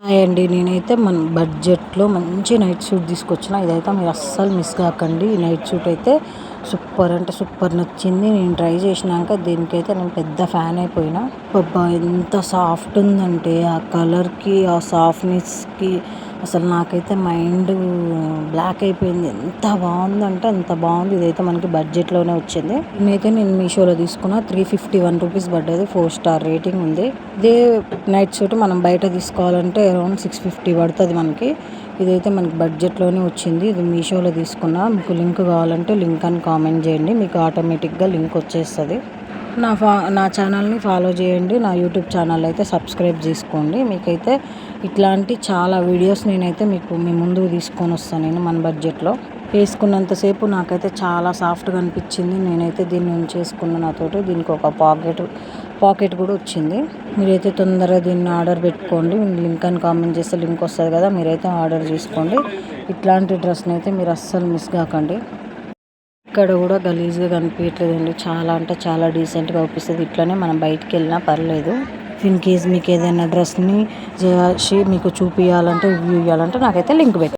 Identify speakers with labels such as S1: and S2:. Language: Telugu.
S1: హాయ్ అండి. నేనైతే మన బడ్జెట్‌లో మంచి నైట్ సూట్ తీసుకొచ్చిన. ఇదైతే మీరు అస్సలు మిస్ కాకండి. ఈ నైట్ సూట్ అయితే సూపర్ అంటే సూపర్ నచ్చింది. నేను ట్రై చేసినాక దీనికైతే నేను పెద్ద ఫ్యాన్ అయిపోయినా. అబ్బా! ఎంత సాఫ్ట్ ఉందంటే ఆ కలర్‌కి, ఆ సాఫ్ట్‌నెస్‌కి అసలు నాకైతే మైండ్ బ్లాక్ అయిపోయింది. ఎంత బాగుందంటే అంత బాగుంది. ఇదైతే మనకి బడ్జెట్‌లోనే వచ్చింది. దీన్నైతే నేను మీషోలో తీసుకున్న. 351 రూపీస్ పడ్డది. 4 స్టార్ రేటింగ్ ఉంది. ఇదే నైట్ సూట్ మనం బయట తీసుకోవాలంటే అరౌండ్ 650 పడుతుంది మనకి. ఇదైతే మనకి బడ్జెట్లోనే వచ్చింది. ఇది మీషోలో తీసుకున్నా. మీకు లింక్ కావాలంటే లింక్ అని కామెంట్ చేయండి. మీకు ఆటోమేటిక్గా లింక్ వచ్చేస్తుంది. నా ఛానల్ని ఫాలో చేయండి. నా యూట్యూబ్ ఛానల్ అయితే సబ్స్క్రైబ్ చేసుకోండి. మీకైతే ఇట్లాంటి చాలా వీడియోస్ నేనైతే మీ ముందుకు తీసుకొని వస్తాను. నేను మన బడ్జెట్లో వేసుకున్నంతసేపు నాకైతే చాలా సాఫ్ట్గా అనిపించింది. నేనైతే దీన్ని ఉంచేసుకున్న నాతోటి. దీనికి ఒక పాకెట్ కూడా వచ్చింది. మీరైతే తొందరగా దీన్ని ఆర్డర్ పెట్టుకోండి. లింక్ అని కామెంట్ చేస్తే లింక్ వస్తుంది కదా, మీరైతే ఆర్డర్ చేసుకోండి. ఇట్లాంటి డ్రెస్ని అయితే మీరు అస్సలు మిస్ కాకండి. ఇక్కడ కూడా గలీజ్గా కనిపించట్లేదండి. చాలా అంటే చాలా డీసెంట్గా అనిపిస్తుంది. ఇట్లనే మనం బయటికి వెళ్ళినా పర్లేదు. ఇన్ కేస్ మీకు ఏదైనా డ్రెస్ని చేసి మీకు చూపించాలంటే రివ్యూ ఇవ్వాలంటే నాకైతే లింక్ పెట్టండి.